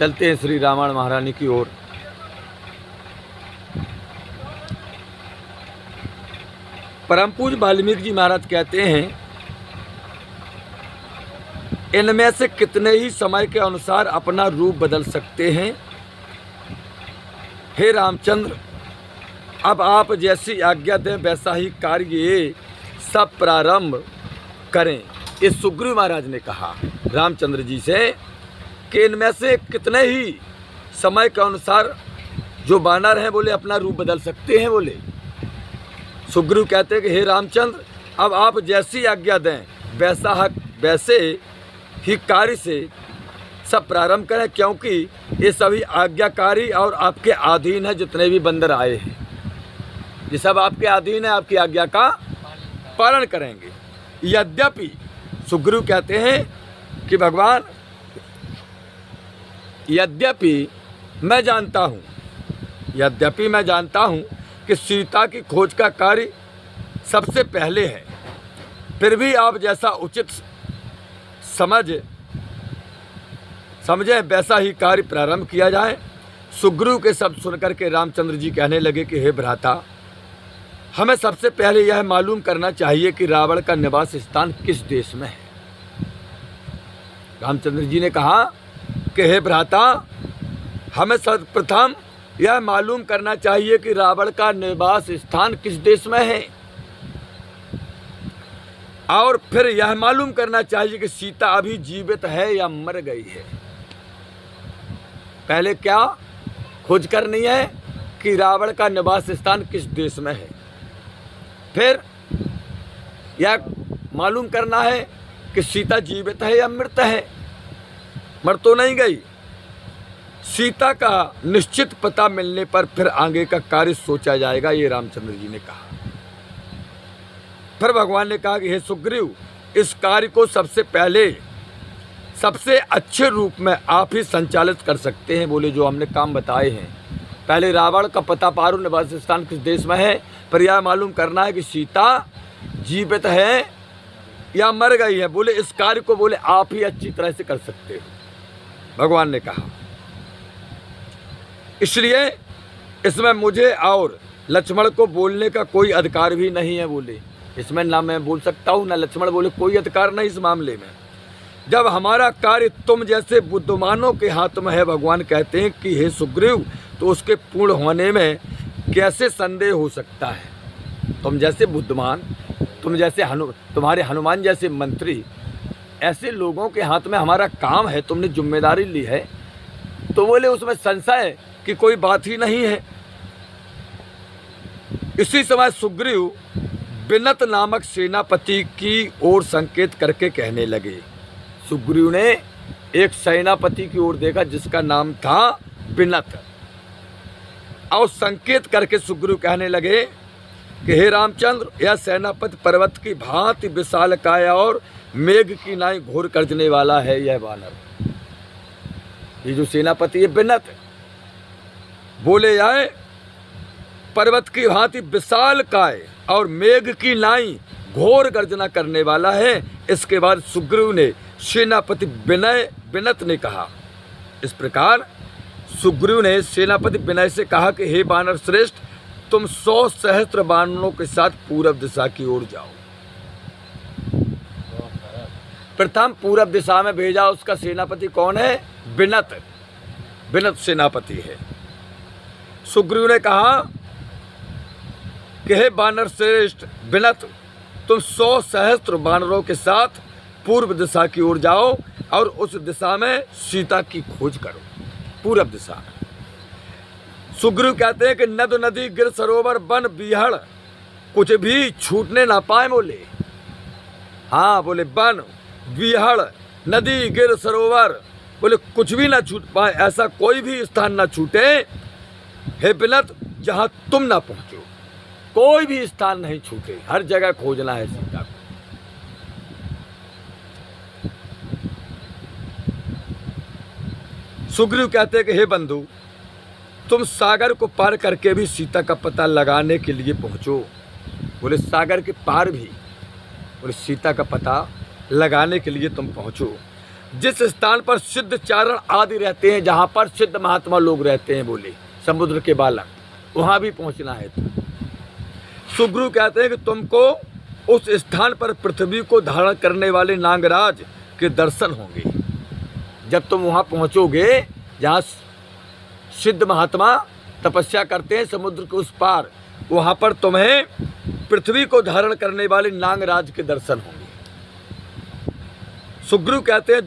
चलते हैं श्री रामायण महारानी की ओर। परम पूज्य वाल्मीकि जी महाराज कहते हैं, इनमें से कितने ही समय के अनुसार अपना रूप बदल सकते हैं। हे रामचंद्र, अब आप जैसी आज्ञा दें वैसा ही कार्य सब प्रारंभ करें। ये सुग्रीव महाराज ने कहा रामचंद्र जी से कि इनमें से कितने ही समय के अनुसार जो वानर हैं बोले अपना रूप बदल सकते हैं। बोले सुग्रीव कहते हैं कि हे रामचंद्र, अब आप जैसी आज्ञा दें वैसे ही कार्य से सब प्रारंभ करें, क्योंकि ये सभी आज्ञाकारी और आपके अधीन है। जितने भी बंदर आए हैं ये सब आपके अधीन है, आपकी आज्ञा का पालन करेंगे। यद्यपि सुग्रीव कहते हैं कि भगवान, यद्यपि मैं जानता हूँ कि सीता की खोज का कार्य सबसे पहले है, फिर भी आप जैसा उचित समझे वैसा ही कार्य प्रारंभ किया जाए। सुग्रीव के शब्द सुनकर के रामचंद्र जी कहने लगे कि हे भ्राता, हमें सबसे पहले यह मालूम करना चाहिए कि रावण का निवास स्थान किस देश में है। रामचंद्र जी ने कहा कि हे भ्राता, हमें सर्वप्रथम यह मालूम करना चाहिए कि रावण का निवास स्थान किस देश में है, और फिर यह मालूम करना चाहिए कि सीता अभी जीवित है या मर गई है। पहले क्या खोज करनी है कि रावण का निवास स्थान किस देश में है, फिर यह मालूम करना है कि सीता जीवित है या मृत है। मर तो नहीं गई। सीता का निश्चित पता मिलने पर फिर आगे का कार्य सोचा जाएगा, ये रामचंद्र जी ने कहा। फिर भगवान ने कहा कि हे सुग्रीव, इस कार्य को सबसे पहले सबसे अच्छे रूप में आप ही संचालित कर सकते हैं। बोले जो हमने काम बताए हैं, पहले रावण का पता पारो निवास स्थान किस देश में है, पर यह मालूम करना है कि सीता जीवित है या मर गई है। बोले इस कार्य को बोले आप ही अच्छी तरह से कर सकते हो, भगवान ने कहा। इसलिए इसमें मुझे और लक्ष्मण को बोलने का कोई अधिकार भी नहीं है। बोले इसमें ना मैं बोल सकता हूँ ना लक्ष्मण, बोले कोई अधिकार नहीं इस मामले में। जब हमारा कार्य तुम जैसे बुद्धिमानों के हाथ में है, भगवान कहते हैं कि हे सुग्रीव, तो उसके पूर्ण होने में कैसे संदेह हो सकता है। तुम जैसे बुद्धिमान, तुम जैसे तुम्हारे हनुमान जैसे मंत्री, ऐसे लोगों के हाथ में हमारा काम है, तुमने जिम्मेदारी ली है, तो बोले उसमें संशय की कोई बात ही नहीं है। इसी समय सुग्रीव बिनत नामक सेनापति की ओर संकेत करके कहने लगे। सुग्रीव ने एक सेनापति की ओर देखा जिसका नाम था बिनत, और संकेत करके सुग्रीव कहने लगे कि हे रामचंद्र, यह सेनापति पर्वत की भांति विशाल काया और मेघ की नाई घोर गर्जने वाला है। यह वानर, ये जो सेनापति है बिनत, बोले आए पर्वत की भांति विशाल काय और मेघ की नाई घोर गर्जना करने वाला है। इसके बाद सुग्रीव ने सेनापति बिनत ने कहा, इस प्रकार सुग्रीव ने सेनापति विनय से कहा कि हे वानर श्रेष्ठ, तुम 100 सहस्त्र वानरों के साथ पूरब दिशा की ओर जाओ। प्रथम पूरब दिशा में भेजा उसका सेनापति कौन है? बिनत सेनापति है। सुग्रीव ने कहा कि हे वानर श्रेष्ठ बिनत, तुम 100 सहस्त्र वानरों के साथ पूर्व दिशा की ओर जाओ और उस दिशा में सीता की खोज करो। पूरब दिशा में सुग्रीव कहते हैं कि नद नदी गिर सरोवर वन बिहड़ कुछ भी छूटने ना पाए। बोले हाँ, बोले वन बिहड़ नदी गिर सरोवर, बोले कुछ भी ना छूट पाए, ऐसा कोई भी स्थान ना छूटे हे बिनत जहां तुम ना पहुंचो। कोई भी स्थान नहीं छूटे, हर जगह खोजना है सीता को। सुग्रीव कहते हैं कि हे बंधु, तुम सागर को पार करके भी सीता का पता लगाने के लिए पहुंचो। बोले सागर के पार भी, बोले सीता का पता लगाने के लिए तुम पहुंचो। जिस स्थान पर सिद्ध चारण आदि रहते हैं, जहाँ पर सिद्ध महात्मा लोग रहते हैं, बोले समुद्र के बालक, वहाँ भी पहुँचना है। तो सुग्रीव कहते हैं कि तुमको उस स्थान पर पृथ्वी को धारण करने वाले नागराज के दर्शन होंगे। जब तुम वहाँ पहुँचोगे जहाँ सिद्ध महात्मा तपस्या करते हैं समुद्र के उस पार, वहाँ पर तुम्हें पृथ्वी को धारण करने वाले नागराज के दर्शन होंगे। सुग्रीव कहते हैं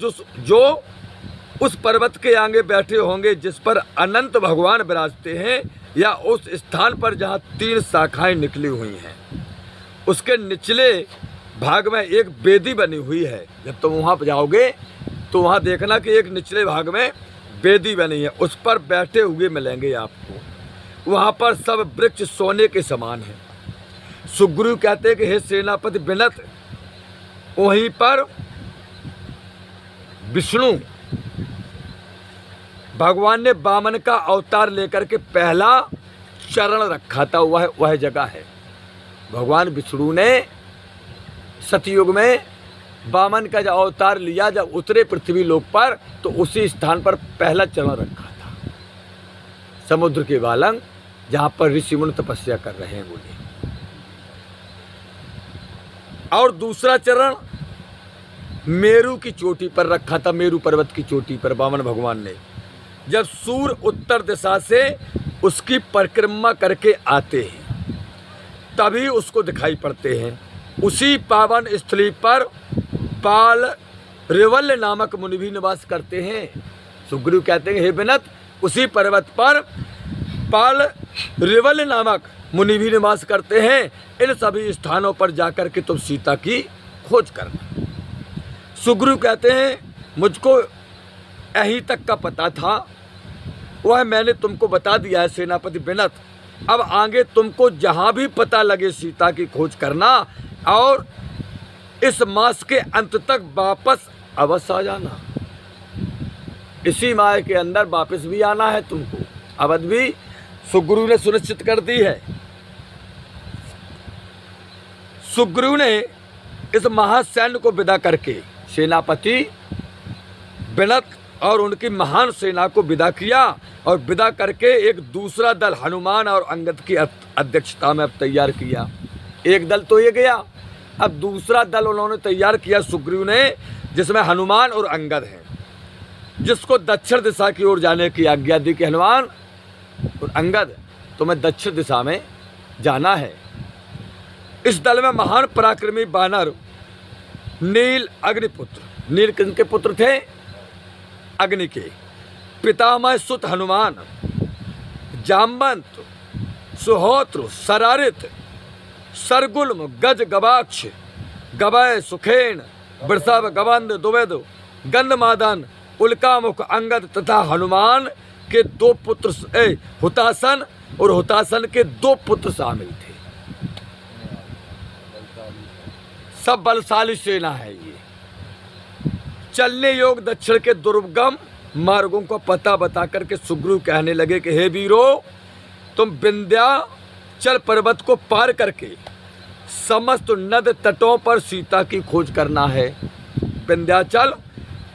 जो उस पर्वत के आगे बैठे होंगे जिस पर अनंत भगवान विराजते हैं, या उस स्थान पर जहाँ 3 शाखाएं निकली हुई हैं, उसके निचले भाग में एक वेदी बनी हुई है। जब तुम वहाँ पर जाओगे तो वहाँ देखना कि एक निचले भाग में वेदी बनी है, उस पर बैठे हुए मिलेंगे आपको। वहाँ पर सब वृक्ष सोने के समान हैं। सुग्रीव कहते हैं कि हे सेनापति विनत, वहीं पर विष्णु भगवान ने वामन का अवतार लेकर के पहला चरण रखा था, वह जगह है। भगवान विष्णु ने सतयुग में वामन का जब अवतार लिया, जब उतरे पृथ्वी लोक पर, तो उसी स्थान पर पहला चरण रखा था, समुद्र के बालक, जहाँ पर ऋषि मुनि तपस्या कर रहे हैं, बोले। और दूसरा चरण मेरू की चोटी पर रखा था, मेरू पर्वत की चोटी पर वामन भगवान ने। जब सूर्य उत्तर दिशा से उसकी परिक्रमा करके आते हैं, तभी उसको दिखाई पड़ते हैं। उसी पावन स्थली पर पाल रेवल्य नामक मुनि भी निवास करते हैं। सुग्रीव कहते हैं हे विनत, उसी पर्वत पर पाल रेवल्य नामक मुनि भी निवास करते हैं। इन सभी स्थानों पर जाकर के तुम सीता की खोज करना। सुग्रीव कहते हैं मुझको यहीं तक का पता था, वह मैंने तुमको बता दिया है सेनापति विनत। अब आगे तुमको जहाँ भी पता लगे सीता की खोज करना, और इस मास के अंत तक वापस अवश्य आ जाना। इसी माह के अंदर वापस भी आना है तुमको। अवध भी सुग्रीव ने सुनिश्चित कर दी है। सुग्रीव ने इस महासैन्य को विदा करके सेनापति विनत और उनकी महान सेना को विदा किया, और विदा करके एक दूसरा दल हनुमान और अंगद की अध्यक्षता में अब तैयार किया। एक दल तो ये गया, अब दूसरा दल उन्होंने तैयार किया सुग्रीव ने, जिसमें हनुमान और अंगद हैं, जिसको दक्षिण दिशा की ओर जाने की आज्ञा दी कि हनुमान और अंगद तुम्हें दक्षिण दिशा में जाना है। इस दल में महान पराक्रमी वानर नील अग्निपुत्र, नील किनके पुत्र थे? अग्नि के। पितामह सुत हनुमान, जामवंत, सुहोत्र, सरारित, सरगुल्म, गज गवाक्ष, गवय, सुखेन, वृषभ, गबंद, दुवेद, गंधमादन, उल्कामुख, अंगद तथा हनुमान के 2 पुत्र हुतासन, और हुतासन के 2 पुत्र शामिल थे। सब बलशाली सेना है ये। चलने योग दक्षिण के दुर्गम मार्गों को पता बता करके सुग्रीव कहने लगे कि हे वीरों, तुम विंध्याचल पर्वत को पार करके समस्त नद तटों पर सीता की खोज करना है। विंध्याचल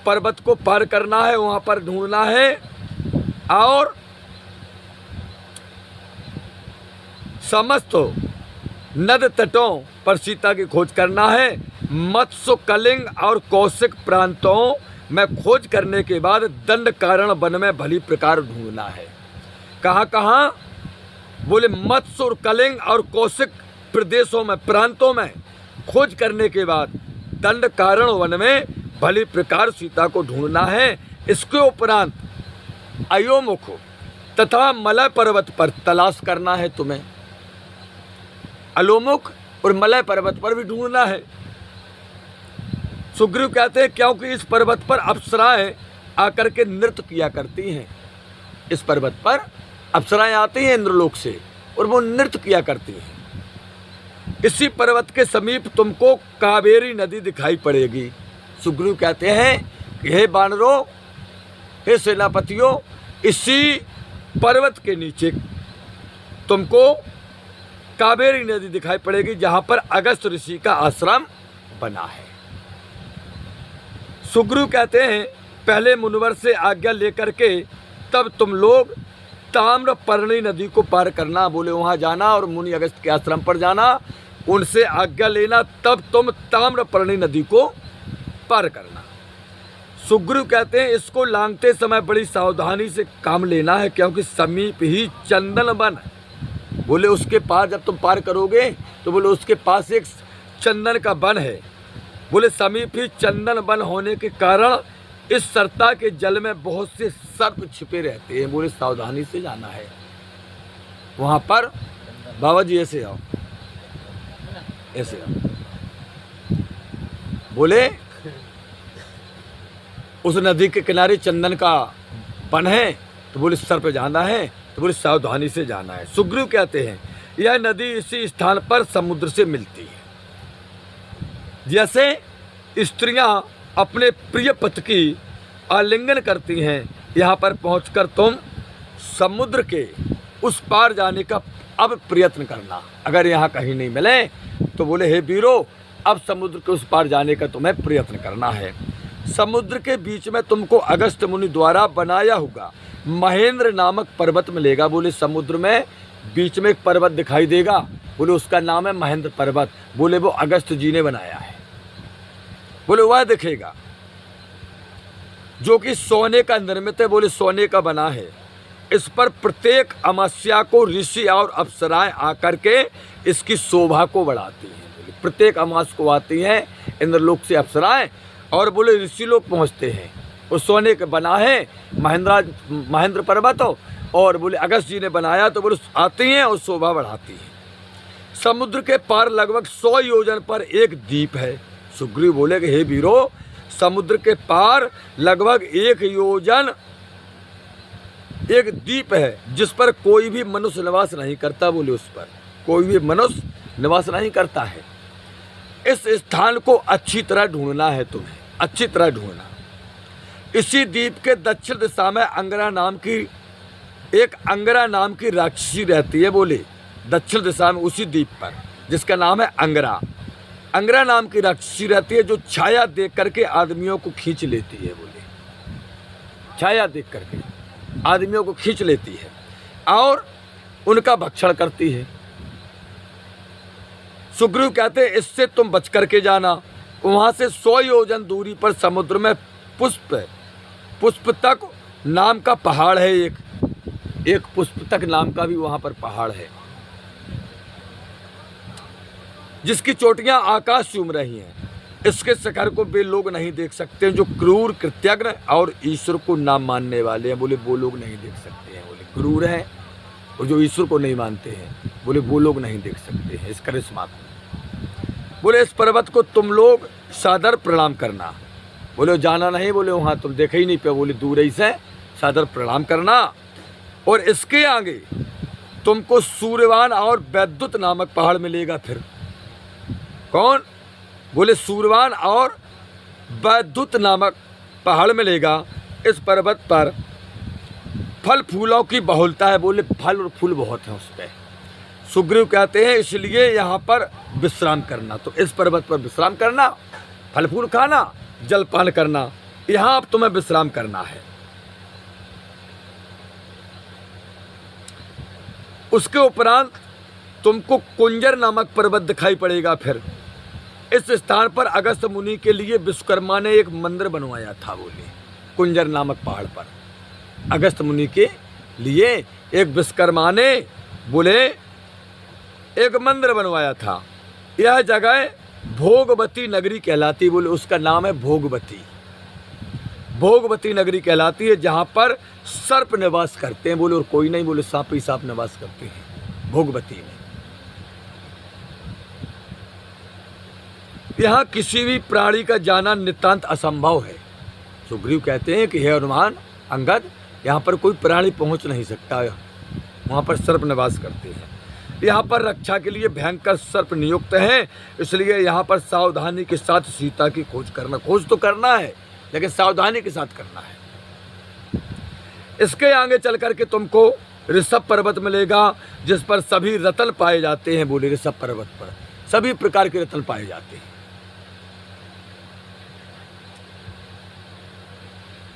पर्वत को पार करना है, वहाँ पर ढूंढना है, और समस्त नद तटों पर सीता की खोज करना है। मत्स्य, कलिंग और कौशिक प्रांतों में खोज करने के बाद दंड कारण वन में भली प्रकार ढूंढना है। कहाँ कहाँ? बोले मत्स्य और कलिंग और कौशिक प्रदेशों में, प्रांतों में खोज करने के बाद दंड कारण वन में भली प्रकार सीता को ढूंढना है। इसके उपरांत अयोमुख तथा मलय पर्वत पर तलाश करना है तुम्हें। अलोमुख और मलय पर्वत पर भी ढूंढना है। सुग्रीव कहते हैं क्योंकि इस पर्वत पर अप्सराएं आकर के नृत्य किया करती हैं। इस पर्वत पर अप्सराएं आती हैं इंद्रलोक से, और वो नृत्य किया करती हैं। इसी पर्वत के समीप तुमको कावेरी नदी दिखाई पड़ेगी। सुग्रीव कहते हैं कि हे वानरों, हे सेनापतियों, इसी पर्वत के नीचे तुमको कावेरी नदी दिखाई पड़ेगी, जहाँ पर अगस्त ऋषि का आश्रम बना है। सुग्रीव कहते हैं पहले मुनिवर से आज्ञा लेकर के तब तुम लोग ताम्रपर्णी नदी को पार करना। बोले वहाँ जाना और मुनि अगस्त के आश्रम पर जाना, उनसे आज्ञा लेना, तब तुम ताम्रपर्णी नदी को पार करना। सुग्रीव कहते हैं इसको लांघते समय बड़ी सावधानी से काम लेना है, क्योंकि समीप ही चंदन वन। बोले उसके पार जब तुम पार करोगे तो बोले उसके पास एक चंदन का वन है। बोले समीप ही चंदन वन होने के कारण इस सरता के जल में बहुत से सर्प छिपे रहते हैं। बोले सावधानी से जाना है वहाँ पर। बाबा जी ऐसे आओ, ऐसे आओ। बोले उस नदी के किनारे चंदन का वन है, तो बोले सर्प जाना है, तो बोले सावधानी से जाना है। सुग्रीव कहते हैं यह नदी इसी स्थान पर समुद्र से मिलती है। जैसे स्त्रियां अपने प्रिय पति की आलिंगन करती हैं, यहाँ पर पहुंचकर तुम समुद्र के उस पार जाने का अब प्रयत्न करना। अगर यहाँ कहीं नहीं मिले तो बोले हे वीरो, अब समुद्र के उस पार जाने का तुम्हें प्रयत्न करना है। समुद्र के बीच में तुमको अगस्त मुनि द्वारा बनाया होगा महेंद्र नामक पर्वत मिलेगा। बोले समुद्र में बीच में एक पर्वत दिखाई देगा, बोले उसका नाम है महेंद्र पर्वत। बोले वो अगस्त जी ने बनाया है। बोले वह दिखेगा जो कि सोने का निर्मित है। बोले सोने का बना है। इस पर प्रत्येक अमावस्या को ऋषि और अप्सराएं आकर के इसकी शोभा को बढ़ाती हैं। बोले प्रत्येक अमावस को आती हैं इंद्रलोक से अप्सराएं, और बोले ऋषि लोग पहुँचते हैं। वो सोने का बना है महेंद्र पर्वत, और बोले अगस्त जी ने बनाया, तो बोले आती हैं और शोभा बढ़ाती हैं। समुद्र के पार लगभग 100 योजन पर एक द्वीप है। सुग्रीव बोले कि हे वीरो, समुद्र के पार लगभग 1 योजन एक द्वीप है जिस पर कोई भी मनुष्य निवास नहीं करता। बोले उस पर कोई भी मनुष्य निवास नहीं करता है। इस स्थान को अच्छी तरह ढूंढना है तुम्हें, अच्छी तरह ढूंढना। इसी द्वीप के दक्षिण दिशा में अंगरा नाम की राक्षसी रहती है। बोले दक्षिण दिशा में उसी द्वीप पर, जिसका नाम है अंगरा नाम की राक्षसी रहती है, जो छाया देख करके आदमियों को खींच लेती है। बोले छाया देख करके आदमियों को खींच लेती है और उनका भक्षण करती है। सुग्रीव कहते हैं इससे तुम बच करके जाना। वहाँ से 100 योजन दूरी पर समुद्र में पुष्पतक नाम का पहाड़ है। एक पुष्पतक नाम का भी वहाँ पर पहाड़ है, जिसकी चोटियां आकाश चूम रही हैं। इसके शिखर को वे लोग नहीं देख सकते जो क्रूर, कृतज्ञ और ईश्वर को ना मानने वाले हैं। बोले वो लोग नहीं देख सकते हैं। बोले क्रूर हैं और जो ईश्वर को नहीं मानते हैं, बोले वो लोग नहीं देख सकते हैं इस करिश्मा को। बोले इस पर्वत को तुम लोग सादर प्रणाम करना। बोले जाना नहीं, बोले वहाँ तुम देखे ही नहीं पे। बोले दूर ही से सादर प्रणाम करना। और इसके आगे तुमको सूर्यवान और वैद्युत नामक पहाड़ मिलेगा। फिर कौन? बोले सूर्यवान और वैद्युत नामक पहाड़ मिलेगा। इस पर्वत पर फल फूलों की बहुलता है। बोले फल और फूल बहुत हैं उस पर। सुग्रीव कहते हैं इसलिए यहाँ पर विश्राम करना। तो इस पर्वत पर विश्राम करना, फल फूल खाना, जलपान करना, यहाँ अब तुम्हें विश्राम करना है। उसके उपरांत तुमको कुंजर नामक पर्वत दिखाई पड़ेगा। फिर इस स्थान पर अगस्त मुनि के लिए विश्वकर्मा ने एक मंदिर बनवाया था। बोले कुंजर नामक पहाड़ पर अगस्त मुनि के लिए एक विश्वकर्मा ने बोले एक मंदिर बनवाया था। यह जगह भोगवती नगरी कहलाती। बोले उसका नाम है भोगवती नगरी कहलाती है, जहाँ पर सर्प निवास करते हैं। बोले और कोई नहीं, बोले सांप ही सांप निवास करते हैं भोगवती में। यहाँ किसी भी प्राणी का जाना नितांत असंभव है। सुग्रीव कहते हैं कि हे हनुमान, अंगद, यहाँ पर कोई प्राणी पहुँच नहीं सकता। वहाँ पर सर्प निवास करते हैं। यहाँ पर रक्षा के लिए भयंकर सर्प नियुक्त हैं, इसलिए यहाँ पर सावधानी के साथ सीता की खोज करना। खोज तो करना है लेकिन सावधानी के साथ करना है। इसके आगे चल करके तुमको ऋषभ पर्वत मिलेगा, जिस पर सभी रत्न पाए जाते हैं। बोले ऋषभ पर्वत पर सभी प्रकार के रत्न पाए जाते हैं।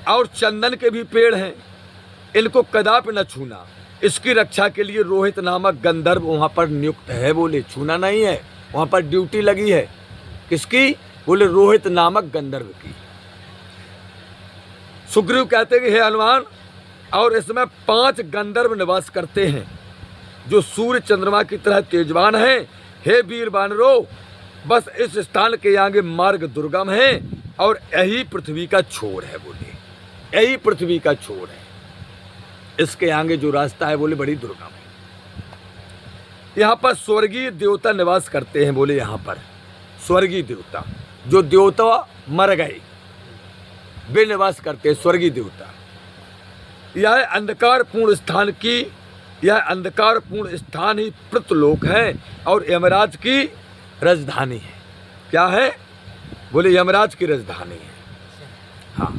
और चंदन के भी पेड़ हैं, इनको कदापि न छूना। इसकी रक्षा के लिए रोहित नामक गंधर्व वहाँ पर नियुक्त है। बोले छूना नहीं है, वहाँ पर ड्यूटी लगी है। किसकी? बोले रोहित नामक गंधर्व की। सुग्रीव कहते कि हे हनुमान, और इसमें 5 गंधर्व निवास करते हैं जो सूर्य चंद्रमा की तरह तेजवान हैं। हे वीर वानरों, बस इस स्थान के आगे मार्ग दुर्गम है और यही पृथ्वी का छोर है। बोले यही पृथ्वी का छोर है, इसके आगे जो रास्ता है बोले बड़ी दुर्गम है। यहाँ पर स्वर्गीय देवता निवास करते हैं। बोले यहाँ पर स्वर्गीय देवता, जो देवता मर गए वे निवास करते हैं, स्वर्गीय देवता। यह अंधकारपूर्ण स्थान ही पृथ्वीलोक है और यमराज की राजधानी है। क्या है? बोले यमराज की राजधानी है। हाँ,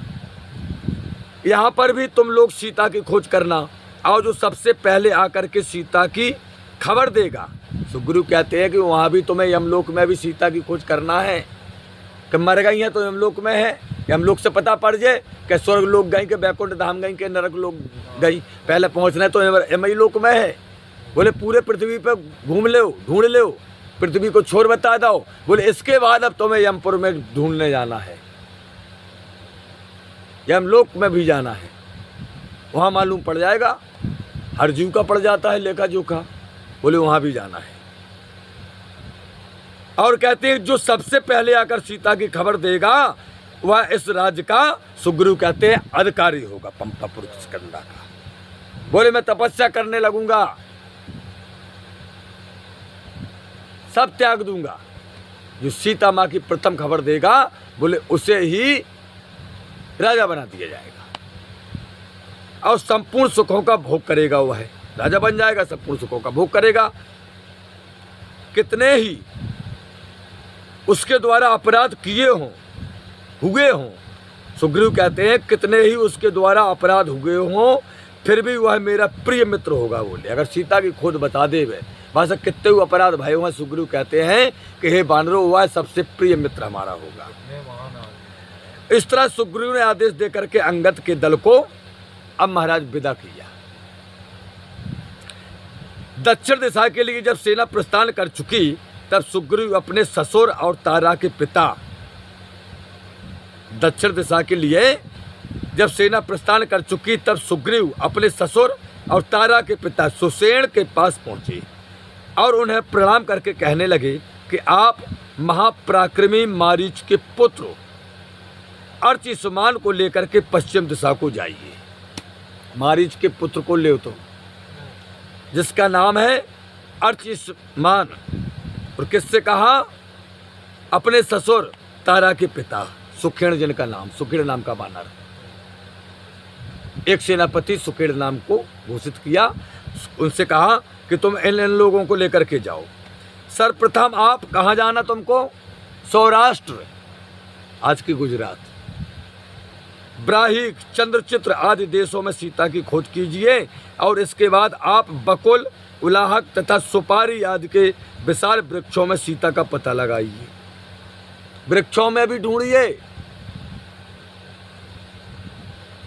यहाँ पर भी तुम लोग सीता की खोज करना, और जो सबसे पहले आकर के सीता की खबर देगा। सुग्रीव कहते हैं कि वहाँ भी तुम्हें यमलोक में भी सीता की खोज करना है कि मर गई हैं तो यमलोक में है। यमलोक से पता पड़ जाए कि स्वर्ग लोक गई के बैकुंठ धाम गई के नरक लोक गई, पहले पहुँचना है तो यमई लोक में है। बोले पूरे पृथ्वी पर घूम लो, ढूंढ लो, पृथ्वी को छोर बता दो। बोले इसके बाद अब तुम्हें यमपुर में ढूंढने जाना है, यमलोक में भी जाना है। वहाँ मालूम पड़ जाएगा, हर जीव का पड़ जाता है लेखा जोखा। बोले वहाँ भी जाना है। और कहते हैं जो सबसे पहले आकर सीता की खबर देगा वह इस राज्य का, सुग्रीव कहते हैं, अधिकारी होगा, पंपापुर स्कंदा का। बोले मैं तपस्या करने लगूंगा, सब त्याग दूंगा। जो सीता माँ की प्रथम खबर देगा बोले उसे ही राजा बना दिया जाएगा और संपूर्ण सुखों का भोग करेगा। वह है राजा बन जाएगा, संपूर्ण सुखों का भोग करेगा। कितने ही उसके द्वारा अपराध किए हों, हुए हों, सुग्रीव कहते हैं कितने ही उसके द्वारा अपराध हुए हों, फिर भी वह मेरा प्रिय मित्र होगा। बोले अगर सीता की खोज बता दे वहाँ से कितने हुए अपराध भाई हुआ, सुग्रीव कहते हैं कि हे वानरों, वह सबसे प्रिय मित्र हमारा होगा। इस तरह सुग्रीव ने आदेश देकर के अंगद के दल को अब महाराज विदा किया। दक्षिण दिशा के लिए जब सेना प्रस्थान कर चुकी तब सुग्रीव अपने ससुर और तारा के पिता, दक्षिण दिशा के लिए जब सेना प्रस्थान कर चुकी तब सुग्रीव अपने ससुर और तारा के पिता सुषेण के पास पहुंचे और उन्हें प्रणाम करके कहने लगे कि आप महापराक्रमी मारीच के पुत्र अर्चिसमान को लेकर के पश्चिम दिशा को जाइए। मारीच के पुत्र को ले तो, जिसका नाम है अर्चिसमान। और किससे कहा? अपने ससुर तारा के पिता सुखेण, जिनका नाम सुखेण नाम का वानर, एक सेनापति सुखेण नाम को घोषित किया। उनसे कहा कि तुम इन लोगों को लेकर के जाओ। सर्वप्रथम आप कहाँ जाना तुमको? सौराष्ट्र, आज की गुजरात, ब्राहिक, चंद्रचित्र आदि देशों में सीता की खोज कीजिए और इसके बाद आप बकुल, उलाहक तथा सुपारी आदि के विशाल वृक्षों में सीता का पता लगाइए। वृक्षों में भी ढूंढिए।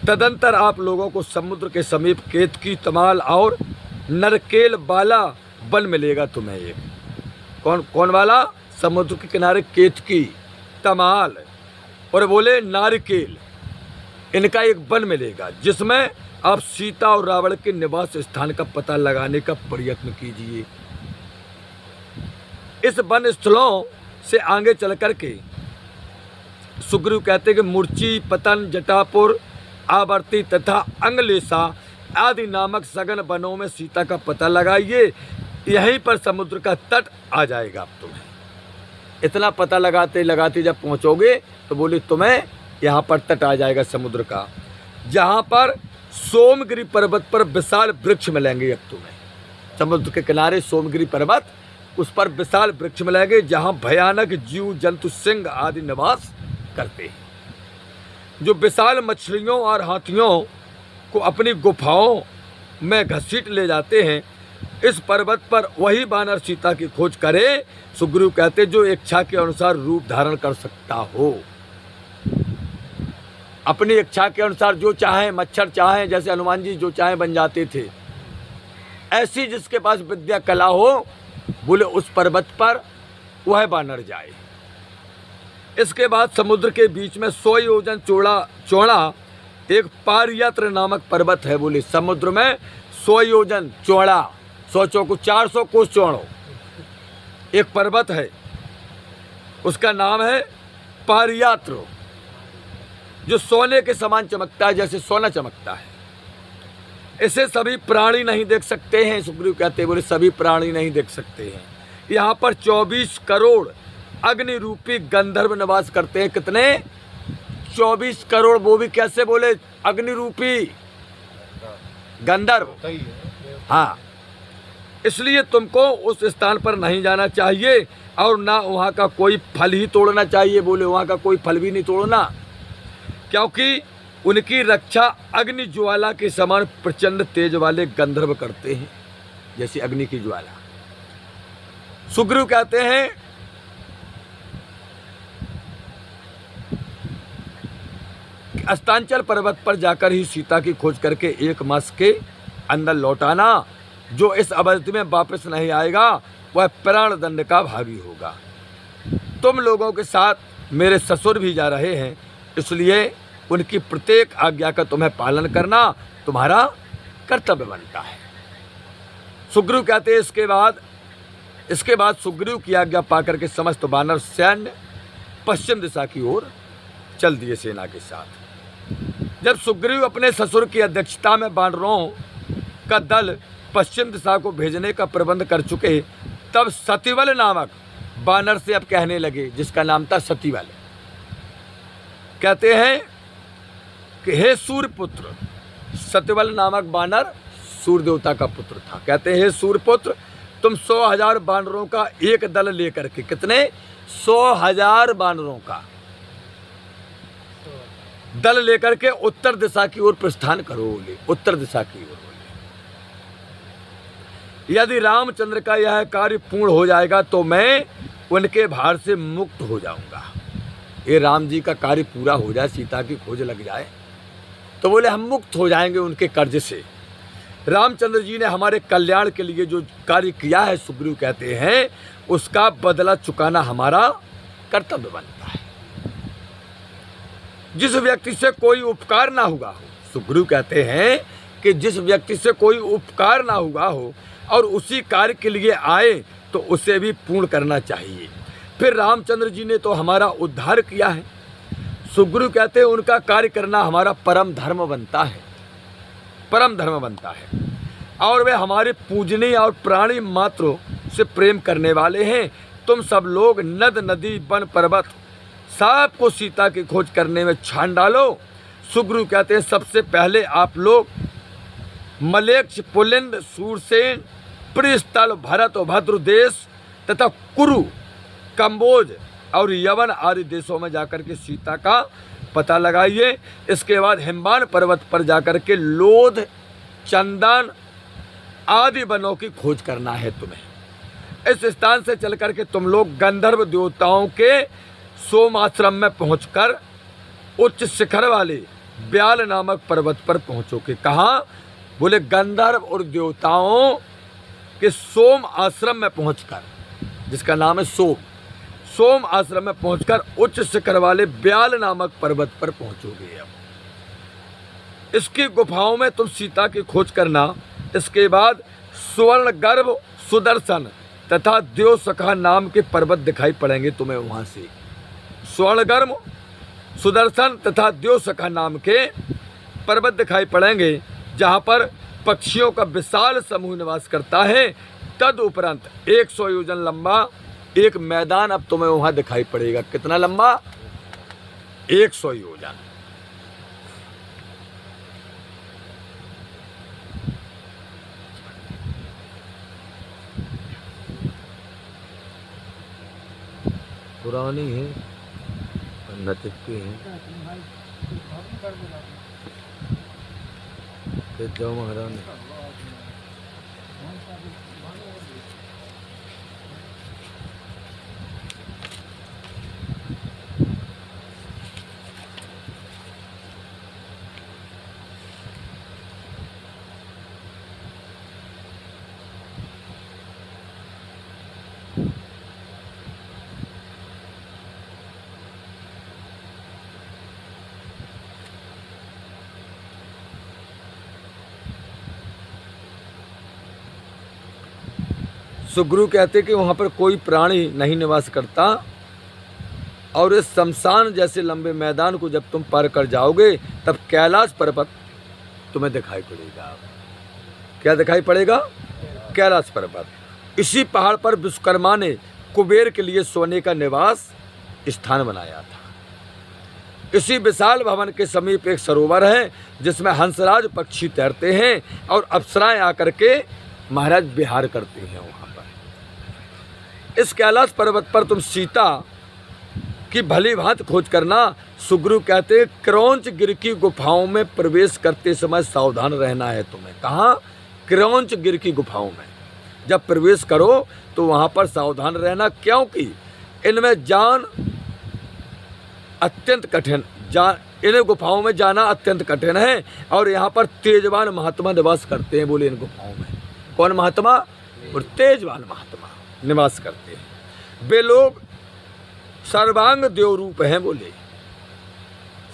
तदंतर आप लोगों को समुद्र के समीप केतकी, तमाल और नरकेल वाला वन मिलेगा तुम्हें। एक कौन वाला? समुद्र के किनारे केतकी, तमाल और बोले नारिकेल, इनका एक वन मिलेगा जिसमें आप सीता और रावण के निवास स्थान का पता लगाने का प्रयत्न कीजिए। इस वन स्थलों से आगे चल करके सुग्रीव कहते कि मूर्ची, पतन, जटापुर, आवर्ती तथा अंगलेसा आदि नामक सघन वनों में सीता का पता लगाइए। यहीं पर समुद्र का तट आ जाएगा। अब तुम्हें इतना पता लगाते लगाते जब पहुंचोगे तो बोले तुम्हें यहाँ पर तट आ जाएगा समुद्र का, जहाँ पर सोमगिरी पर्वत पर विशाल वृक्ष मिलेंगे। अब तुम्हें समुद्र के किनारे सोमगिरी पर्वत, उस पर विशाल वृक्ष मिलेंगे जहाँ भयानक जीव जंतु, सिंह आदि निवास करते हैं, जो विशाल मछलियों और हाथियों को अपनी गुफाओं में घसीट ले जाते हैं। इस पर्वत पर वही वानर सीता की खोज करे, सुग्रीव कहते, जो इच्छा के अनुसार रूप धारण कर सकता हो अपनी इच्छा के अनुसार जो चाहें, मच्छर चाहें, जैसे हनुमान जी जो चाहें बन जाते थे। ऐसी जिसके पास विद्या कला हो, बोले उस पर्वत पर वह बानर जाए। इसके बाद समुद्र के बीच में 100 योजन चौड़ा एक पारयात्र नामक पर्वत है। बोले समुद्र में 100 योजन चौड़ा, 100 चौको 400 कोस चौड़ो एक पर्वत है, उसका नाम है पारयात्र, जो सोने के समान चमकता है, जैसे सोना चमकता है। इसे सभी प्राणी नहीं देख सकते हैं। सुग्रीव कहते बोले सभी प्राणी नहीं देख सकते हैं। यहाँ पर 24 करोड़ अग्नि रूपी गंधर्व निवास करते हैं। कितने? 24 करोड़। वो भी कैसे? बोले अग्नि रूपी गंधर्व। हाँ, इसलिए तुमको उस स्थान पर नहीं जाना चाहिए और ना वहाँ का कोई फल ही तोड़ना चाहिए। बोले वहाँ का कोई फल भी नहीं तोड़ना, क्योंकि उनकी रक्षा अग्नि ज्वाला के समान प्रचंड तेज वाले गंधर्व करते हैं, जैसी अग्नि की ज्वाला। सुग्रीव कहते हैं अस्तांचल पर्वत पर जाकर ही सीता की खोज करके 1 मास के अंदर लौटाना। जो इस अवधि में वापस नहीं आएगा वह प्राण दंड का भागी होगा। तुम लोगों के साथ मेरे ससुर भी जा रहे हैं, इसलिए उनकी प्रत्येक आज्ञा का तुम्हें पालन करना तुम्हारा कर्तव्य बनता है। सुग्रीव कहते हैं इसके बाद सुग्रीव की आज्ञा पाकर के समस्त वानर सैन्य पश्चिम दिशा की ओर चल दिए सेना के साथ। जब सुग्रीव अपने ससुर की अध्यक्षता में वानरों का दल पश्चिम दिशा को भेजने का प्रबंध कर चुके, तब सतिवल नामक वानर से अब कहने लगे, जिसका नाम था सतिवल। कहते हैं कि हे सूर्यपुत्र, सतिवल नामक वानर सूर्य देवता का पुत्र था। कहते हैं हे सूर्यपुत्र, तुम 100,000 वानरों का एक दल लेकर के, कितने? 100,000 वानरों का दल लेकर के उत्तर दिशा की ओर प्रस्थान करो। बोले उत्तर दिशा की ओर। यदि रामचंद्र का यह कार्य पूर्ण हो जाएगा तो मैं उनके भार से मुक्त हो जाऊंगा। ये राम जी का कार्य पूरा हो जाए, सीता की खोज लग जाए, तो बोले हम मुक्त हो जाएंगे उनके कर्ज से। रामचंद्र जी ने हमारे कल्याण के लिए जो कार्य किया है, सुग्रीव कहते हैं, उसका बदला चुकाना हमारा कर्तव्य बनता है। जिस व्यक्ति से कोई उपकार ना हुआ हो, सुग्रीव कहते हैं कि जिस व्यक्ति से कोई उपकार ना हुआ हो और उसी कार्य के लिए आए तो उसे भी पूर्ण करना चाहिए। फिर रामचंद्र जी ने तो हमारा उद्धार किया है। सुग्रीव कहते हैं उनका कार्य करना हमारा परम धर्म बनता है, परम धर्म बनता है। और वे हमारे पूजनीय और प्राणी मात्रों से प्रेम करने वाले हैं। तुम सब लोग नद नदी वन पर्वत सबको सीता की खोज करने में छान डालो। सुग्रीव कहते हैं सबसे पहले आप लोग मलेक्ष, पुलिंद, सूरसेन, प्रियस्थल, भरत और भद्र देश तथा कुरु, कंबोज और यवन आदि देशों में जाकर के सीता का पता लगाइए। इसके बाद हिमवान पर्वत पर जाकर के लोध, चंदन आदि वनों की खोज करना है तुम्हें। इस स्थान से चल करके तुम लोग गंधर्व देवताओं के सोम आश्रम में पहुंचकर उच्च शिखर वाले ब्याल नामक पर्वत पर पहुंचोगे। कहाँ? बोले गंधर्व और देवताओं के सोम आश्रम में पहुंचकर, जिसका नाम है सोम आश्रम में पहुंचकर उच्च शिखर वाले ब्याल नामक पर्वत पर पहुंचोगे। अब इसकी गुफाओं में तुम सीता की खोज करना। इसके बाद स्वर्ण गर्भ, सुदर्शन तथा देवसखा नाम के पर्वत दिखाई पड़ेंगे तुम्हें। वहां से स्वर्ण गर्भ, सुदर्शन तथा देवसखा नाम के पर्वत दिखाई पड़ेंगे, जहाँ पर पक्षियों का विशाल समूह निवास करता है। तद उपरांत 100 योजन लंबा एक मैदान अब तुम्हें वहाँ दिखाई पड़ेगा। कितना लंबा? 100 योजन। पुरानी है, नचिपकी है। जाओ महारानी। सुग्रीव कहते कि वहाँ पर कोई प्राणी नहीं निवास करता, और इस शमशान जैसे लंबे मैदान को जब तुम पार कर जाओगे तब कैलाश पर्वत तुम्हें दिखाई पड़ेगा। क्या दिखाई पड़ेगा? कैलाश पर्वत। इसी पहाड़ पर विश्वकर्मा ने कुबेर के लिए सोने का निवास स्थान बनाया था। इसी विशाल भवन के समीप एक सरोवर है जिसमें हंसराज पक्षी तैरते हैं और अप्सराएं आकर के महाराज विहार करते हैं वहाँ पर। इस कैलाश पर्वत पर तुम सीता की भली भांति खोज करना। सुग्रीव कहते क्रौंच गिर की गुफाओं में प्रवेश करते समय सावधान रहना है तुम्हें। कहाँ? क्रौंच गिर की गुफाओं में जब प्रवेश करो तो वहाँ पर सावधान रहना, क्योंकि इनमें जान अत्यंत कठिन, इन गुफाओं में जाना अत्यंत कठिन है, और यहाँ पर तेजवान महात्मा निवास करते हैं। बोले इन गुफाओं में कौन महात्मा? और तेजवान महात्मा निवास करते हैं। वे लोग सर्वांग देव रूप हैं। बोले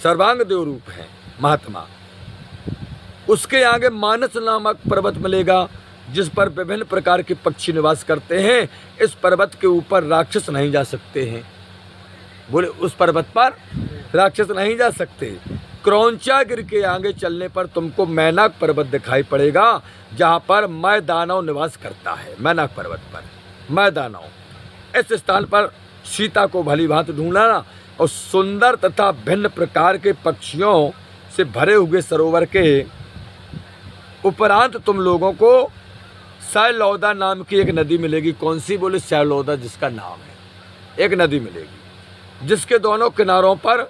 सर्वांग देव रूप हैं महात्मा। उसके आगे मानस नामक पर्वत मिलेगा जिस पर विभिन्न प्रकार के पक्षी निवास करते हैं। इस पर्वत के ऊपर राक्षस नहीं जा सकते हैं। बोले उस पर्वत पर राक्षस नहीं जा सकते। क्रौंचागिर के आगे चलने पर तुमको मैनाक पर्वत दिखाई पड़ेगा जहाँ पर मैं दानव निवास करता है। मैनाक पर्वत पर मैं दानव। इस स्थान पर सीता को भली भांति ढूंढना और सुंदर तथा भिन्न प्रकार के पक्षियों से भरे हुए सरोवर के उपरांत तुम लोगों को सैलौदा नाम की एक नदी मिलेगी। कौन सी? बोले सैलौदा जिसका नाम है। एक नदी मिलेगी जिसके दोनों किनारों पर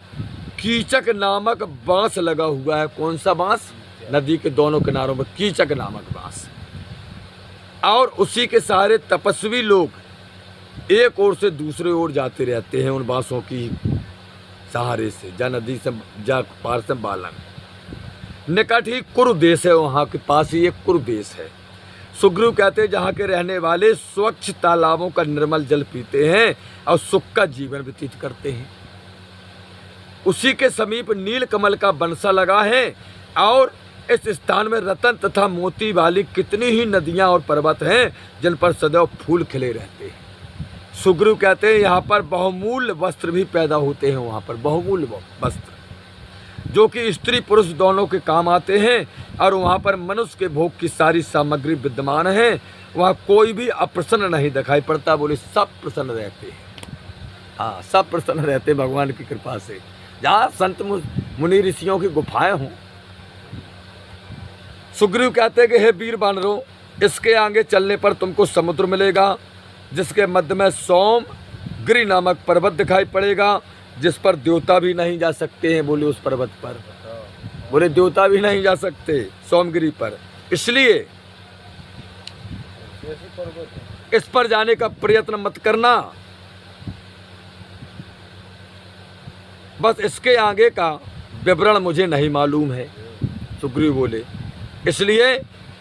कीचक नामक बांस लगा हुआ है। कौन सा बांस? नदी के दोनों किनारों पर कीचक नामक बांस। और उसी के सारे तपस्वी लोग एक ओर से दूसरे ओर जाते रहते हैं उन बांसों की सहारे से। जा नदी से जा पार से बालन। निकट ही कुरु देश है, वहाँ के पास ही एक कुरु देश है। सुग्रीव कहते हैं जहाँ के रहने वाले स्वच्छ तालाबों का निर्मल जल पीते हैं और सुख का जीवन व्यतीत करते हैं। उसी के समीप नील कमल का बनसा लगा है और इस स्थान में रतन तथा मोती वाली कितनी ही नदियाँ और पर्वत हैं जिन पर सदैव फूल खिले रहते हैं। सुग्रीव कहते हैं यहाँ पर बहुमूल्य वस्त्र भी पैदा होते हैं। वहाँ पर बहुमूल्य वस्त्र जो कि स्त्री पुरुष दोनों के काम आते हैं, और वहाँ पर मनुष्य के भोग की सारी सामग्री विद्यमान है। वहाँ कोई भी अप्रसन्न नहीं दिखाई पड़ता। बोले सब प्रसन्न रहते हैं। हाँ, सब प्रसन्न रहते हैं भगवान की कृपा से। जहाँ संत मुनि ऋषियों की गुफाएं हों। सुग्रीव कहते हैं कि हे वीर वानरों, इसके आगे चलने पर तुमको समुद्र मिलेगा जिसके मध्य में सोम गिरि नामक पर्वत दिखाई पड़ेगा जिस पर देवता भी नहीं जा सकते हैं। बोले उस पर्वत पर बोले देवता भी नहीं जा सकते सोमगिरी पर, इसलिए इस पर जाने का प्रयत्न मत करना। बस इसके आगे का विवरण मुझे नहीं मालूम है। सुग्रीव बोले इसलिए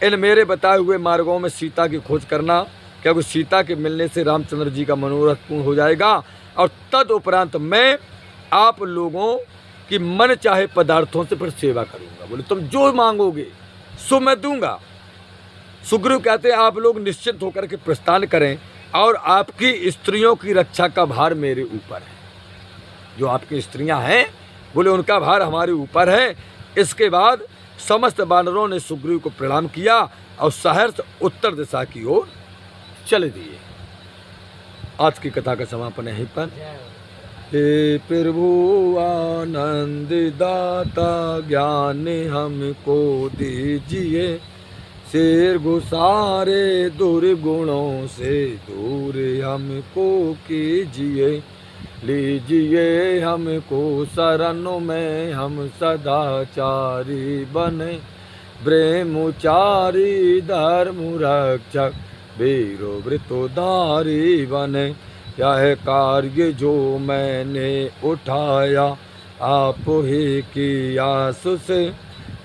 इन मेरे बताए हुए मार्गों में सीता की खोज करना, क्योंकि सीता के मिलने से रामचंद्र जी का मनोरथ पूर्ण हो जाएगा, और तद उपरांत मैं आप लोगों की मन चाहे पदार्थों से फिर सेवा करूंगा। बोले तुम जो मांगोगे सो मैं दूंगा। सुग्रीव कहते हैं आप लोग निश्चित होकर के प्रस्थान करें और आपकी स्त्रियों की रक्षा का भार मेरे ऊपर है। जो आपकी स्त्रियां हैं बोले उनका भार हमारे ऊपर है। इसके बाद समस्त वानरों ने सुग्रीव को प्रणाम किया और सहर्ष उत्तर दिशा की ओर चले दिए। आज की कथा का समापन यहीं पर। हे प्रभु आनंद दाता ज्ञान हमको दीजिए, शेर घुसारे दुर्गुणों से दूर हमको कीजिए, लीजिए हमको शरणों में हम सदाचारी बने, ब्रह्मचारी धर्म रक्षक वीरो वृतोधारी बने। यह कार्य जो मैंने उठाया आप ही की आस से,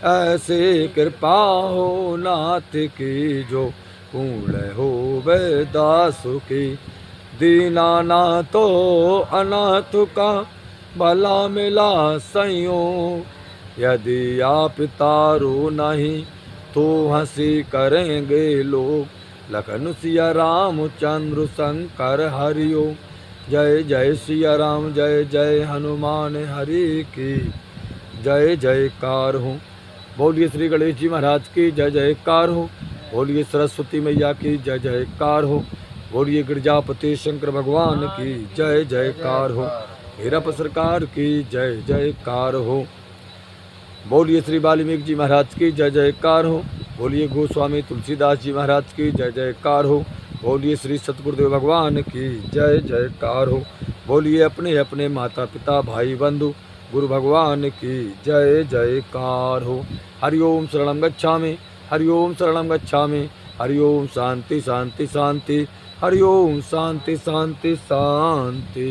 ऐसे कृपा हो नाथ की जो पूर्ण हो वे दास की। दीनानाथो अनाथ का भला मिला संयोग, यदि आप तारो नहीं तो हंसी करेंगे लोग। लखन सिया राम चंद्र शंकर हरि ओम। जय जय सिया राम जय जय हनुमान हरि की जय जयकार हो। बोलिए श्री गणेश जी महाराज की जय जयकार हो। बोलिए सरस्वती मैया की जय जयकार हो। बोलिए गिरजापति शंकर भगवान की जय जयकार हो। भैरव सरकार की जय जयकार हो। बोलिए श्री वाल्मीकि जी महाराज की जय जयकार हो। बोलिए गोस्वामी तुलसीदास जी महाराज की जय जयकार हो। बोलिए श्री सतगुरुदेव भगवान की जय जयकार हो। बोलिए अपने अपने माता पिता भाई बंधु गुरु भगवान की जय जयकार हो। हरि ओम शरणं गच्छामि, हरि ओम शरणं गच्छामि, हरि ओम शांति शांति शांति, हरि ओम शांति शांति शांति।